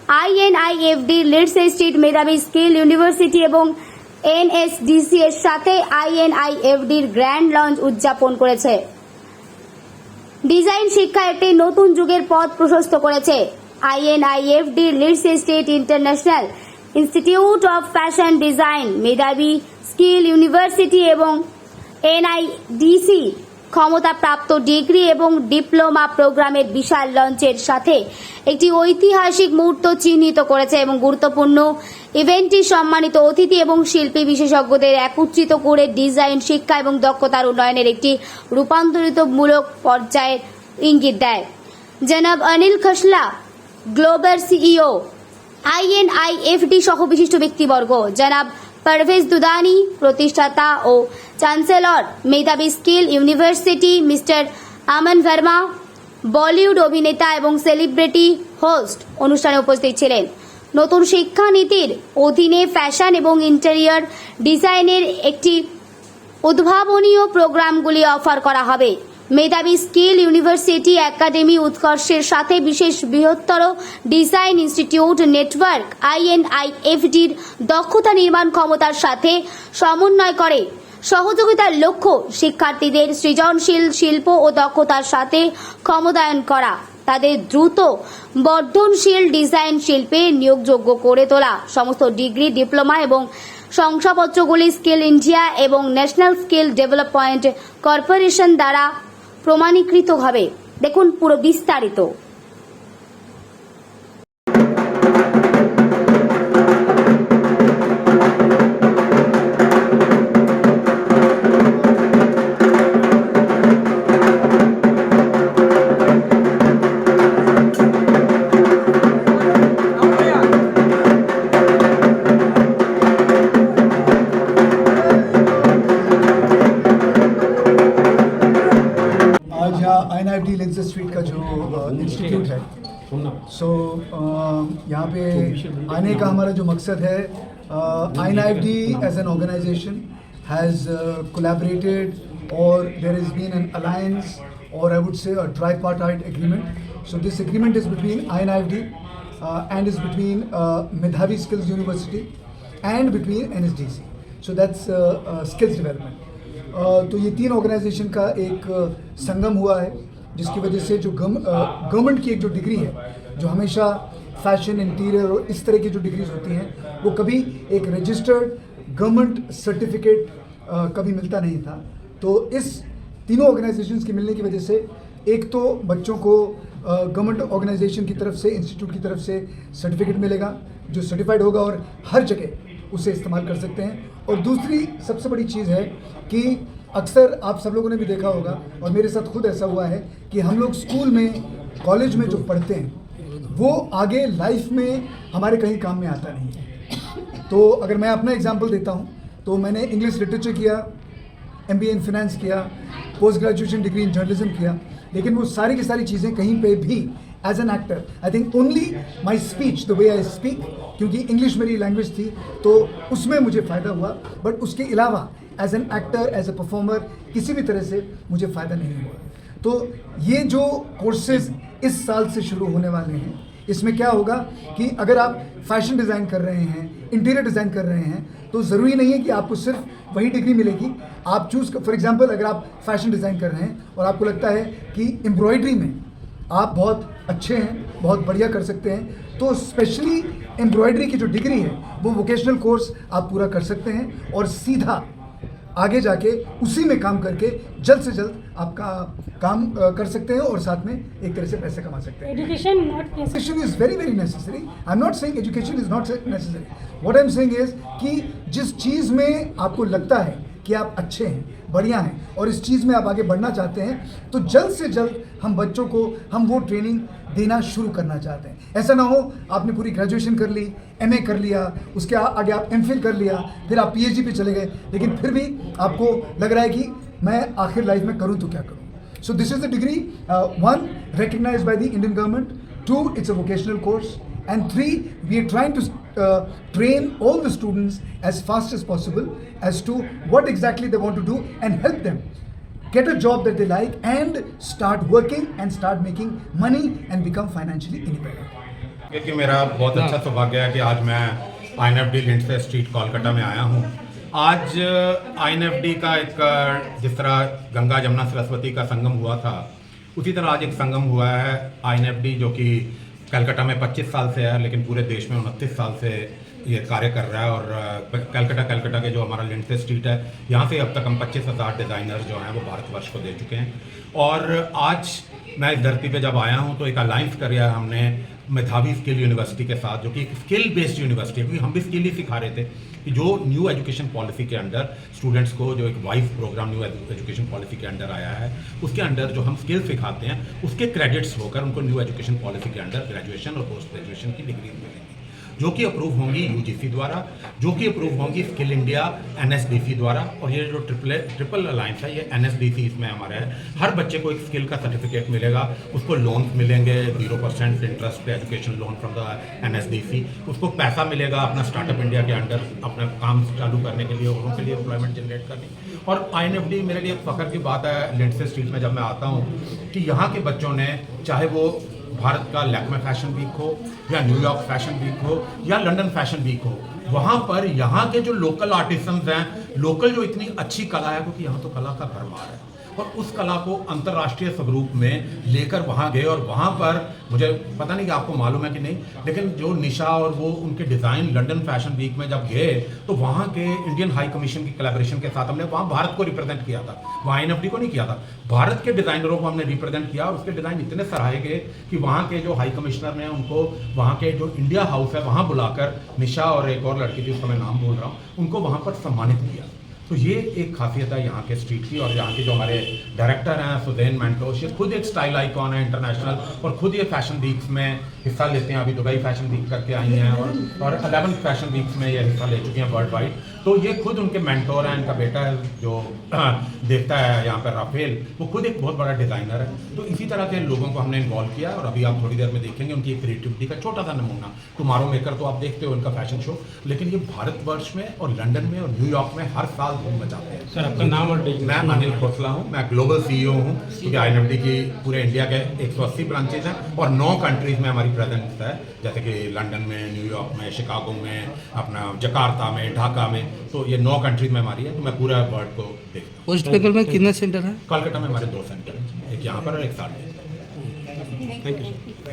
INIFD Leeds street মেধাবী skill university এবং NSDC এর সাথে INIFD এর গ্র্যান্ড লঞ্চ উদযাপন করেছে। ডিজাইন শিক্ষা একটি নতুন যুগের পথ প্রশস্ত করেছে। INIFD Leeds street international institute of fashion design মেধাবী স্কিল ইউনিভার্সিটি এবং NIDC ক্ষমতাপ্রাপ্ত ডিগ্রি এবং ডিপ্লোমা প্রোগ্রামের বিশাল লঞ্চের সাথে একটি ঐতিহাসিক মুহূর্ত চিহ্নিত করেছে এবং গুরুত্বপূর্ণ ইভেন্টটি সম্মানিত অতিথি এবং শিল্পী বিশেষজ্ঞদের একত্রিত করে ডিজাইন শিক্ষা এবং দক্ষতার উন্নয়নের একটি রূপান্তরিত মূলক পর্যায়ের ইঙ্গিত দেয়। জনাব অনিল খসলা, গ্লোবাল সিইও INIFD সহ বিশিষ্ট ব্যক্তিবর্গ, জনাব পারভেজ দুদানি, প্রতিষ্ঠাতা ও চ্যান্সেলর মেধাবী স্কিল ইউনিভার্সিটি, মিস্টার আমান ভার্মা, বলিউড অভিনেতা এবং সেলিব্রিটি হোস্ট অনুষ্ঠানে উপস্থিত ছিলেন। নতুন শিক্ষানীতির অধীনে ফ্যাশন এবং ইন্টেরিয়র ডিজাইনের একটি উদ্ভাবনীয় প্রোগ্রামগুলি অফার করা হবে। মেধাবী স্কিল ইউনিভার্সিটি একাডেমি উৎকর্ষের সাথে বিশেষ বৃহত্তর ডিজাইন ইনস্টিটিউট নেটওয়ার্ক INIFDর দক্ষতা নির্মাণ ক্ষমতার সাথে সমন্বয় করে। সহযোগিতার লক্ষ্য শিক্ষার্থীদের সৃজনশীল শিল্প ও দক্ষতার সাথে ক্ষমতায়ন করা, তাদের দ্রুত বর্ধনশীল ডিজাইন শিল্পে নিয়োগযোগ্য করে তোলা। সমস্ত ডিগ্রি, ডিপ্লোমা এবং শংসাপত্রগুলি স্কিল ইন্ডিয়া এবং ন্যাশনাল স্কিল ডেভেলপমেন্ট কর্পোরেশন দ্বারা প্রমাণীকৃত হবে। দেখুন পুরো বিস্তারিত। INIFD लिंक्स स्ट्रीट का जो इंस्टीट्यूट है, यहाँ पे आने का हमारा जो मकसद है, INIFD as an organisation has collaborated और there is been an alliance और I would say a tripartite agreement. So this agreement is between INIFD and is between Medhavi Skills University and between NSDC. So that's skills development. तो ये तीन organisation का एक संगम हुआ है, जिसकी वजह से जो गवर्नमेंट की एक जो डिग्री है, जो हमेशा फैशन, इंटीरियर और इस तरह की जो डिग्रीज होती हैं, वो कभी एक रजिस्टर्ड गवर्नमेंट सर्टिफिकेट कभी मिलता नहीं था। तो इस तीनों ऑर्गेनाइजेशंस के मिलने की वजह से एक तो बच्चों को गवर्नमेंट ऑर्गेनाइजेशन की तरफ से, इंस्टीट्यूट की तरफ से सर्टिफिकेट मिलेगा जो सर्टिफाइड होगा और हर जगह उसे इस्तेमाल कर सकते हैं। और दूसरी सबसे बड़ी चीज़ है कि अक्सर आप सब लोगों ने भी देखा होगा और मेरे साथ खुद ऐसा हुआ है कि हम लोग स्कूल में, कॉलेज में जो पढ़ते हैं वो आगे लाइफ में हमारे कहीं काम में आता नहीं है। तो अगर मैं अपना एग्जांपल देता हूँ तो मैंने इंग्लिश लिटरेचर किया, MBA इन फिनेंस किया, post graduation degree in journalism किया, लेकिन वो सारी की सारी चीज़ें कहीं पे भी as an actor, I think only my speech, the way I speak, क्योंकि इंग्लिश मेरी लैंग्वेज थी तो उसमें मुझे फ़ायदा हुआ, बट उसके अलावा as an actor, as a performer किसी भी तरह से मुझे फ़ायदा नहीं हुआ। तो ये जो कोर्सेज इस साल से शुरू होने वाले हैं, इसमें क्या होगा कि अगर आप फैशन डिज़ाइन कर रहे हैं, इंटीरियर डिज़ाइन कर रहे हैं, तो ज़रूरी नहीं है कि आपको सिर्फ वही डिग्री मिलेगी। आप चूज़, फॉर एग्जांपल अगर आप फैशन डिज़ाइन कर रहे हैं और आपको लगता है कि एम्ब्रॉयडरी में आप बहुत अच्छे हैं, बहुत बढ़िया कर सकते हैं, तो स्पेशली एम्ब्रॉयडरी की जो डिग्री है वो वोकेशनल कोर्स आप पूरा कर सकते हैं और सीधा आगे जाके उसी में काम करके जल्द से जल्द आपका काम कर सकते हैं और साथ में एक तरह से पैसे कमा सकते हैं। Education is very very necessary. I am not saying education is not necessary. What I am saying is कि जिस चीज़ में आपको लगता है कि आप अच्छे हैं, बढ़िया हैं और इस चीज़ में आप आगे बढ़ना चाहते हैं, तो जल्द से जल्द हम बच्चों को हम वो ट्रेनिंग देना शुरू करना चाहते हैं। ऐसा ना हो आपने पूरी ग्रेजुएशन कर ली, MA कर लिया, उसके आगे आप MPhil कर लिया, फिर आप PhD पे चले गए, लेकिन फिर भी आपको लग रहा है कि मैं आखिर लाइफ में करूँ तो क्या करूँ। So this is the degree, 1 recognized by the Indian government, 2 it's a vocational course, and 3 we are trying to train all the students as fast as possible as to what exactly they want to do and help them get a job that they like and start working and start making money and become financially independent. क्योंकि मेरा बहुत अच्छा सौभाग्य है कि आज मैं INFD Lindsey street Kolkata में आया हूँ। आज INFD का एक जिस तरह गंगा जमुना सरस्वती का संगम हुआ था, उसी तरह आज एक संगम हुआ है INFD, जो कि कलकत्ता में 25 साल से है, लेकिन पूरे देश में 29 साल से ये कार्य कर रहा है। और कलकत्ता के जो हमारा लिंडसे स्ट्रीट है, यहाँ से अब तक हम 25,000 डिज़ाइनर जो हैं वो भारतवर्ष को दे चुके हैं। और आज मैं इस धरती पे जब आया हूँ तो एक अलायंस करिया है हमने मेधावी स्किल यूनिवर्सिटी के साथ, जो कि एक स्किल बेस्ड यूनिवर्सिटी है, क्योंकि हम भी स्किल ही सिखा रहे थे कि जो न्यू एजुकेशन पॉलिसी के अंडर स्टूडेंट्स को जो एक वाइस प्रोग्राम न्यू एजुकेशन पॉलिसी के अंडर आया है, उसके अंडर जो हम स्किल सिखाते हैं उसके क्रेडिट्स होकर उनको न्यू एजुकेशन पॉलिसी के अंडर ग्रेजुएशन और पोस्ट ग्रेजुएशन की डिग्री मिलेंगी, जो कि अप्रूव होंगी UGC द्वारा, जो कि अप्रूव होंगी स्किल इंडिया NSDC द्वारा। और ये जो ट्रिपल अलायंस है, ये NSDC इसमें हमारा है। हर बच्चे को एक स्किल का सर्टिफिकेट मिलेगा, उसको लोन मिलेंगे 0% इंटरेस्ट पे education loan from the NSDC, उसको पैसा मिलेगा अपना स्टार्टअप इंडिया के अंडर अपना काम चालू करने के लिए, औरों के लिए एम्प्लॉयमेंट जनरेट करने। और INFD मेरे लिए फ़ख्र की बात है लिंडसे स्ट्रीट में जब मैं आता हूँ कि यहाँ के बच्चों ने, चाहे वो भारत का लैक्मे फैशन वीक हो या न्यूयॉर्क फैशन वीक हो या लंदन फैशन वीक हो, वहाँ पर यहाँ के जो लोकल आर्टिसंस हैं, लोकल जो इतनी अच्छी कला है, क्योंकि यहाँ तो कला का भरमार है, और उस कला को अंतर्राष्ट्रीय स्वरूप में लेकर वहाँ गए। और वहाँ पर मुझे पता नहीं कि आपको मालूम है कि नहीं, लेकिन जो निशा और वो उनके डिज़ाइन लंदन फैशन वीक में जब गए तो वहाँ के इंडियन हाई कमीशन की कोलैबोरेशन के साथ हमने वहाँ भारत को रिप्रेजेंट किया था, वहाँ INFD को नहीं किया था, भारत के डिज़ाइनरों को हमने रिप्रेजेंट किया। और उसके डिज़ाइन इतने सराहे गए कि वहाँ के जो हाई कमिश्नर ने उनको वहाँ के जो इंडिया हाउस है वहाँ बुलाकर निशा और एक और लड़की थी, उसका मैं नाम बोल रहा हूँ, उनको वहाँ पर सम्मानित किया। तो ये एक खासियत है यहाँ के स्ट्रीट की। और यहाँ के जो हमारे डायरेक्टर हैं सुजैन मैंटोश, ये खुद एक स्टाइल आइकॉन है इंटरनेशनल, और खुद ये फैशन वीक्स में हिस्सा लेते हैं। अभी दुबई फैशन वीक करके आई हैं और 11 फैशन वीक्स में ये हिस्सा ले चुकी हैं वर्ल्ड वाइड। तो ये खुद उनके मेंटोर हैं, इनका बेटा है जो देखता है यहाँ पर राफेल, वो खुद एक बहुत बड़ा डिज़ाइनर है। तो इसी तरह के लोगों को हमने इन्वॉल्व किया। और अभी आप थोड़ी देर में देखेंगे उनकी एक क्रिएटिविटी का छोटा सा नमूना। टुमारो मेकर तो आप देखते हो इनका फैशन शो, लेकिन ये भारतवर्ष में और लंदन में और न्यूयॉर्क में हर साल धूम मचाते हैं। सर आपका नाम और मैं अनिल खोसला हूँ, मैं ग्लोबल CEO हूँ, क्योंकि INFD की पूरे इंडिया के 180 ब्रांचेज हैं और 9 कंट्रीज में हमारी प्रेजेंस है, जैसे कि लंदन में, न्यूयॉर्क में, शिकागो में, अपना जकार्ता में, ढाका में। तो ये 9 कंट्रीज में हमारी है। तो मैं पूरा वर्ल्ड को देखता हूँ। वेस्ट बंगाल में कितने सेंटर है? कोलकाता में हमारे 2 सेंटर हैं, एक यहाँ पर और एक साथ। Thank you.